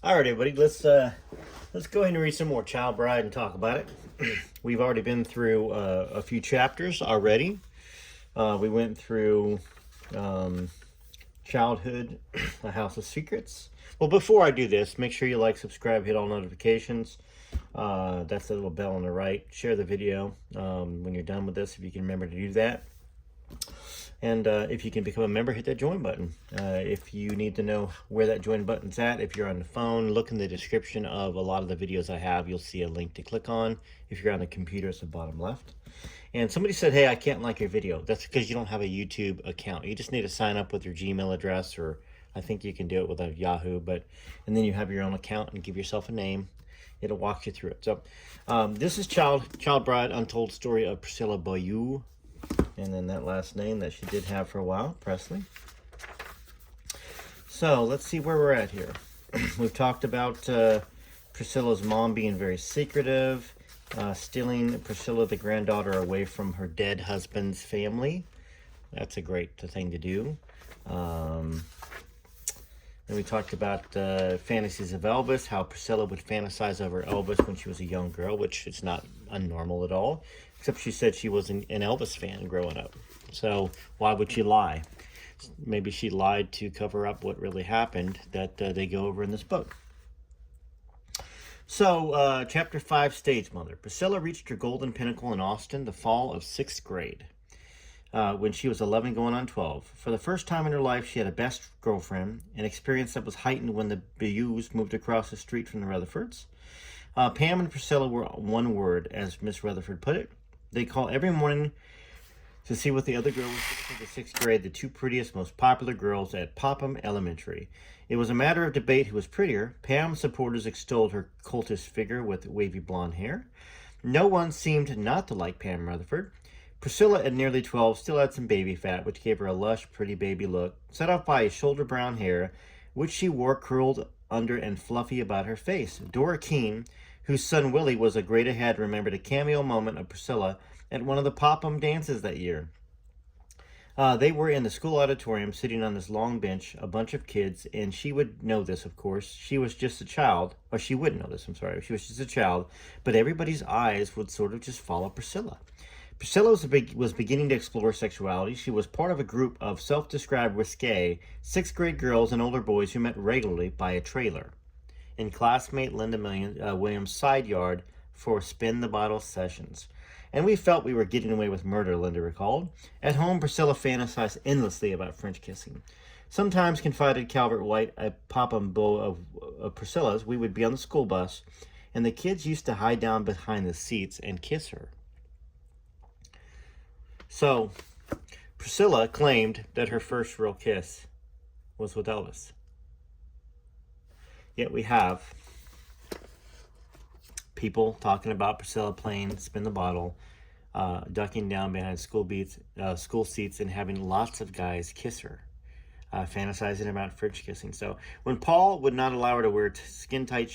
All right, everybody, let's go ahead and read some more Child Bride and talk about it. We've already been through a few chapters already. We went through Childhood, A House of Secrets. Well, before I do this, make sure you like, subscribe, hit all notifications. That's the little bell on the right. Share the video when you're done with this, if you can remember to do that. And if you can become a member, hit that join button. If you need to know where that join button's at, if you're on the phone, look in the description of a lot of the videos I have. You'll see a link to click on. If you're on the computer, it's the bottom left. And somebody said, hey, I can't like your video. That's because you don't have a YouTube account. You just need to sign up with your Gmail address, or I think you can do it with a Yahoo. And then you have your own account and give yourself a name. It'll walk you through it. So this is Child Bride, Untold Story of Priscilla Beaulieu. And then that last name that she did have for a while, Presley. So let's see where we're at here. We've talked about Priscilla's mom being very secretive, stealing Priscilla, the granddaughter, away from her dead husband's family. That's a great thing to do. And we talked about fantasies of Elvis, how Priscilla would fantasize over Elvis when she was a young girl, which is not unnormal at all. Except she said she was an Elvis fan growing up. So why would she lie? Maybe she lied to cover up what really happened that they go over in this book. So chapter 5, Stage Mother. Priscilla reached her golden pinnacle in Austin the fall of 6th grade. When she was 11 going on 12. For the first time in her life, she had a best girlfriend, an experience that was heightened when the Beaulieux moved across the street from the Rutherfords. Pam and Priscilla were one word, as Miss Rutherford put it. They call every morning to see what the other girls did in the 6th grade, the two prettiest, most popular girls at Popham Elementary. It was a matter of debate who was prettier. Pam's supporters extolled her coltish figure with wavy blonde hair. No one seemed not to like Pam Rutherford. Priscilla, at nearly 12, still had some baby fat, which gave her a lush, pretty baby look, set off by shoulder brown hair, which she wore curled under and fluffy about her face. Dora Keene, whose son Willie was a grade ahead, remembered a cameo moment of Priscilla at one of the Popham dances that year. They were in the school auditorium, sitting on this long bench, a bunch of kids, and she would know this, of course. She was just a child, or she wouldn't know this, I'm sorry. She was just a child, but everybody's eyes would sort of just follow Priscilla. Priscilla was beginning to explore sexuality. She was part of a group of self-described risque 6th grade girls and older boys who met regularly by a trailer in classmate Linda Williams' side yard for spin the bottle sessions. And we felt we were getting away with murder, Linda recalled. At home, Priscilla fantasized endlessly about French kissing. Sometimes, confided Calvert White, a Popham beau of Priscilla's, we would be on the school bus, and the kids used to hide down behind the seats and kiss her. So, Priscilla claimed that her first real kiss was with Elvis. Yet we have people talking about Priscilla playing spin the bottle, ducking down behind school seats, and having lots of guys kiss her, fantasizing about French kissing. So when Paul would not allow her to wear tight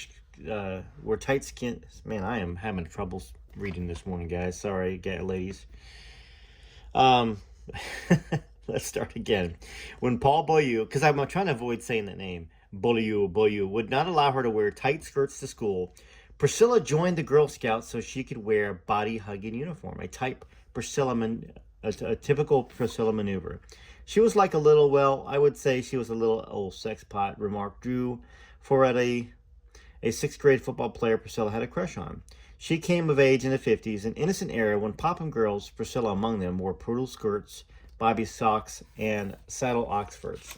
skin, man, I am having trouble reading this morning, guys. Sorry, ladies. Let's start again. When Paul Beaulieu, because I'm trying to avoid saying that name, Beaulieu, would not allow her to wear tight skirts to school, Priscilla joined the Girl Scouts so she could wear a body-hugging uniform, a typical Priscilla maneuver. She was like I would say she was a little old sex pot, remarked Drew, for at a 6th grade football player Priscilla had a crush on. She came of age in the 50s, an innocent era when Popham girls, Priscilla among them, wore poodle skirts, bobby socks, and saddle oxfords.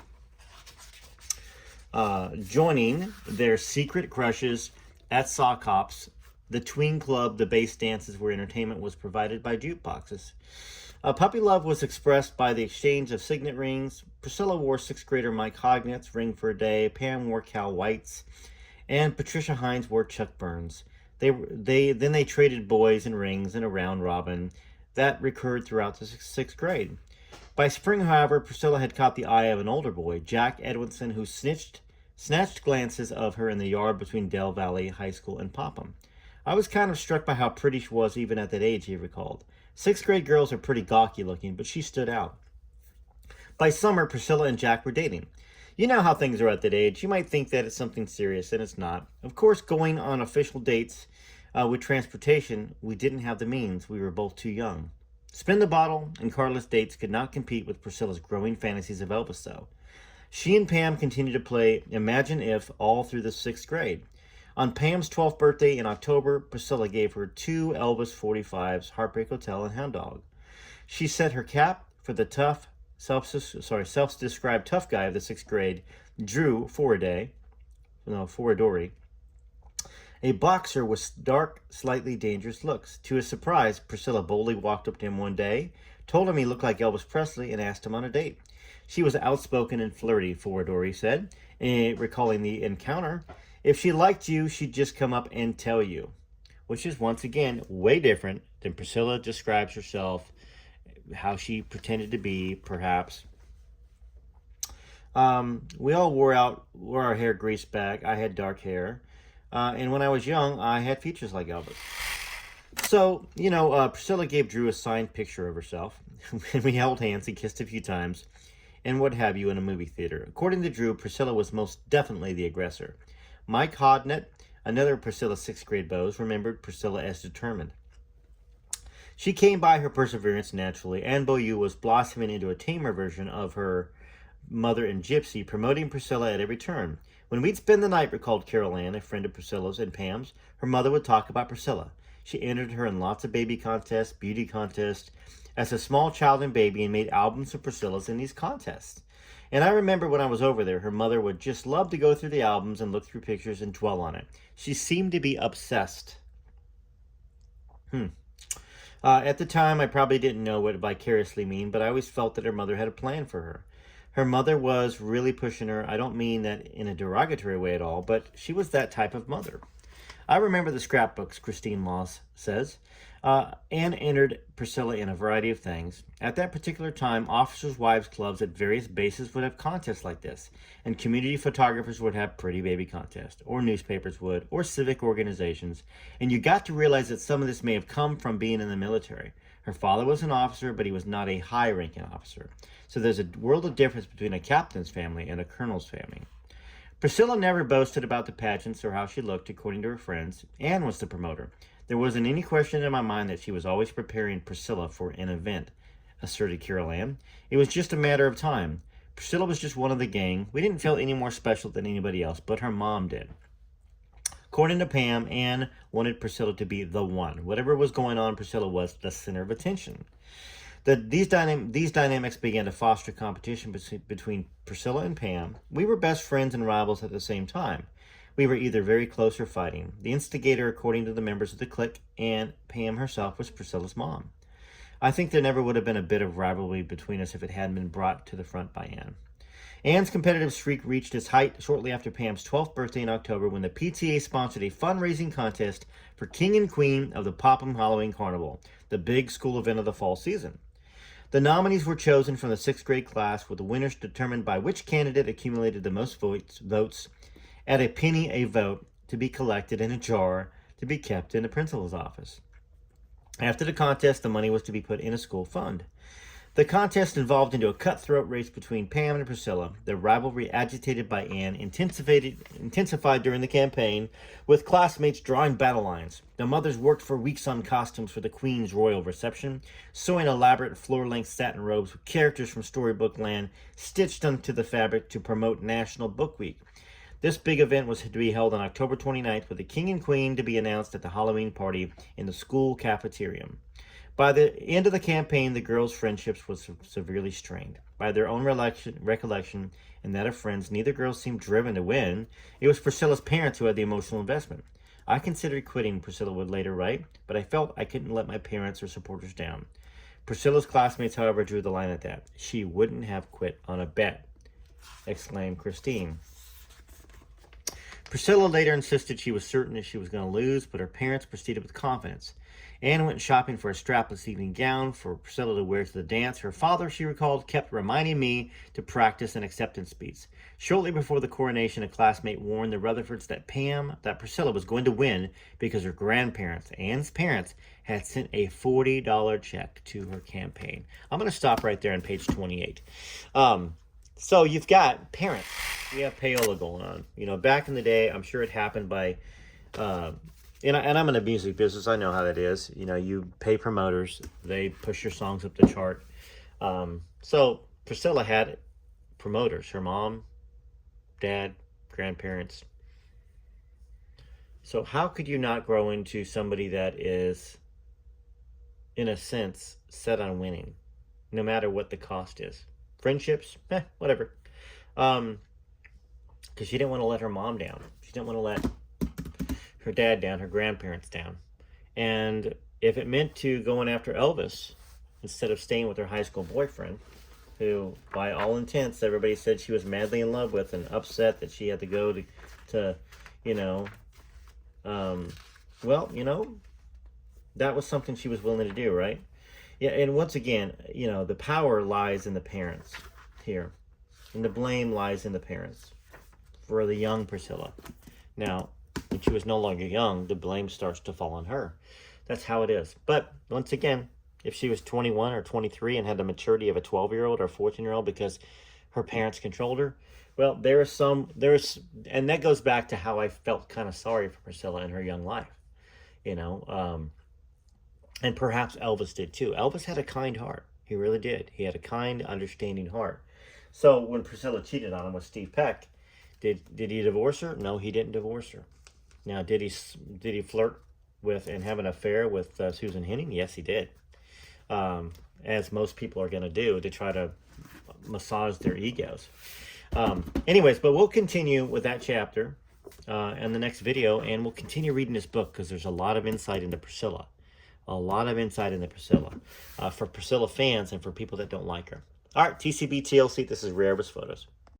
Joining their secret crushes at sock hops, the tween club, the base dances where entertainment was provided by jukeboxes. Puppy love was expressed by the exchange of signet rings. Priscilla wore 6th grader Mike Hognet's ring for a day, Pam wore Cal White's, and Patricia Hines wore Chuck Burns. They traded boys and rings in a round robin that recurred throughout the 6th grade. By spring, however, Priscilla had caught the eye of an older boy, Jack Edwinson, who snatched glances of her in the yard between Del Valley High School and Popham. I was kind of struck by how pretty she was even at that age, he recalled. 6th grade girls are pretty gawky looking, but she stood out. By summer, Priscilla and Jack were dating. You know how things are at that age. You might think that it's something serious, and it's not. Of course, going on official dates with transportation, we didn't have the means. We were both too young. Spin the Bottle and Carless dates could not compete with Priscilla's growing fantasies of Elvis, though. She and Pam continued to play Imagine If all through the 6th grade. On Pam's 12th birthday in October, Priscilla gave her 2 Elvis 45s, Heartbreak Hotel and Hound Dog. She set her cap for the self-described tough guy of the 6th grade, Drew Foradori, a boxer with dark, slightly dangerous looks. To his surprise, Priscilla boldly walked up to him one day, told him he looked like Elvis Presley, and asked him on a date. She was outspoken and flirty, Foradori said, recalling the encounter. If she liked you, she'd just come up and tell you, which is once again way different than Priscilla describes herself, how she pretended to be, perhaps. We all wore our hair greased back. I had dark hair. And when I was young, I had features like Elvis. So, Priscilla gave Drew a signed picture of herself. And we held hands and kissed a few times and what have you in a movie theater. According to Drew, Priscilla was most definitely the aggressor. Mike Hodnett, another of Priscilla's 6th-grade beaus, remembered Priscilla as determined. She came by her perseverance naturally, and Beaulieu was blossoming into a tamer version of her mother and Gypsy, promoting Priscilla at every turn. When we'd spend the night, recalled Carol Ann, a friend of Priscilla's and Pam's, her mother would talk about Priscilla. She entered her in lots of baby contests, beauty contests, as a small child and baby, and made albums of Priscilla's in these contests. And I remember when I was over there, her mother would just love to go through the albums and look through pictures and dwell on it. She seemed to be obsessed. At the time, I probably didn't know what vicariously mean, but I always felt that her mother had a plan for her. Her mother was really pushing her. I don't mean that in a derogatory way at all, but she was that type of mother. I remember the scrapbooks, Christine Moss says. Anne entered Priscilla in a variety of things. At that particular time, officers' wives' clubs at various bases would have contests like this, and community photographers would have pretty baby contests, or newspapers would, or civic organizations, and you got to realize that some of this may have come from being in the military. Her father was an officer, but he was not a high-ranking officer. So there's a world of difference between a captain's family and a colonel's family. Priscilla never boasted about the pageants or how she looked, according to her friends. Anne was the promoter. There wasn't any question in my mind that she was always preparing Priscilla for an event, asserted Carol Ann. It was just a matter of time. Priscilla was just one of the gang. We didn't feel any more special than anybody else, but her mom did. According to Pam, Anne wanted Priscilla to be the one. Whatever was going on, Priscilla was the center of attention. These dynamics began to foster competition between Priscilla and Pam. We were best friends and rivals at the same time. We were either very close or fighting. The instigator, according to the members of the clique, and Pam herself, was Priscilla's mom. I think there never would have been a bit of rivalry between us if it hadn't been brought to the front by Anne. Anne's competitive streak reached its height shortly after Pam's 12th birthday in October, when the PTA sponsored a fundraising contest for King and Queen of the Popham Halloween Carnival, the big school event of the fall season. The nominees were chosen from the 6th-grade class, with the winners determined by which candidate accumulated the most votes at a penny a vote, to be collected in a jar to be kept in the principal's office. After the contest, the money was to be put in a school fund. The contest evolved into a cutthroat race between Pam and Priscilla. The rivalry, agitated by Anne, intensified during the campaign, with classmates drawing battle lines. The mothers worked for weeks on costumes for the Queen's royal reception, sewing elaborate floor-length satin robes with characters from storybook land stitched onto the fabric to promote National Book Week. This big event was to be held on October 29th, with the King and Queen to be announced at the Halloween party in the school cafeteria. By the end of the campaign, the girls' friendships was severely strained. By their own recollection and that of friends, neither girl seemed driven to win. It was Priscilla's parents who had the emotional investment. I considered quitting, Priscilla would later write, but I felt I couldn't let my parents or supporters down. Priscilla's classmates, however, drew the line at that. She wouldn't have quit on a bet, exclaimed Christine. Priscilla later insisted she was certain that she was going to lose, but her parents proceeded with confidence. Anne went shopping for a strapless evening gown for Priscilla to wear to the dance. Her father, she recalled, kept reminding me to practice an acceptance speech. Shortly before the coronation, a classmate warned the Rutherfords that Priscilla was going to win because her grandparents, Anne's parents, had sent a $40 check to her campaign. I'm going to stop right there on page 28. So you've got parents. We have payola going on. You know, back in the day, I'm sure it happened by, uh, and I'm in the music business. I know how that is. You know, you pay promoters. They push your songs up the chart. So Priscilla had promoters. Her mom, dad, grandparents. So how could you not grow into somebody that is, in a sense, set on winning, no matter what the cost is? Friendships, whatever. Because she didn't want to let her mom down. She didn't want to let her dad down, her grandparents down. And if it meant to going after Elvis instead of staying with her high school boyfriend, who, by all intents, everybody said she was madly in love with and upset that she had to go to you know, well, you know, that was something she was willing to do, right? Yeah, and once again, you know, the power lies in the parents here. And the blame lies in the parents for the young Priscilla. Now, when she was no longer young, the blame starts to fall on her. That's how it is. But once again, if she was 21 or 23 and had the maturity of a 12-year-old or a 14-year-old because her parents controlled her, well, and that goes back to how I felt kind of sorry for Priscilla in her young life, you know, and perhaps Elvis did too. Elvis had a kind heart. He really did. He had a kind, understanding heart. So when Priscilla cheated on him with Steve Peck, did he divorce her? No, he didn't divorce her. Now, did he flirt with and have an affair with Susan Henning? Yes, he did. As most people are going to do to try to massage their egos. Anyways, but we'll continue with that chapter in the next video, and we'll continue reading this book because there's a lot of insight into Priscilla. A lot of insight into Priscilla for Priscilla fans and for people that don't like her. All right, TCB TLC, this is Rare Photos.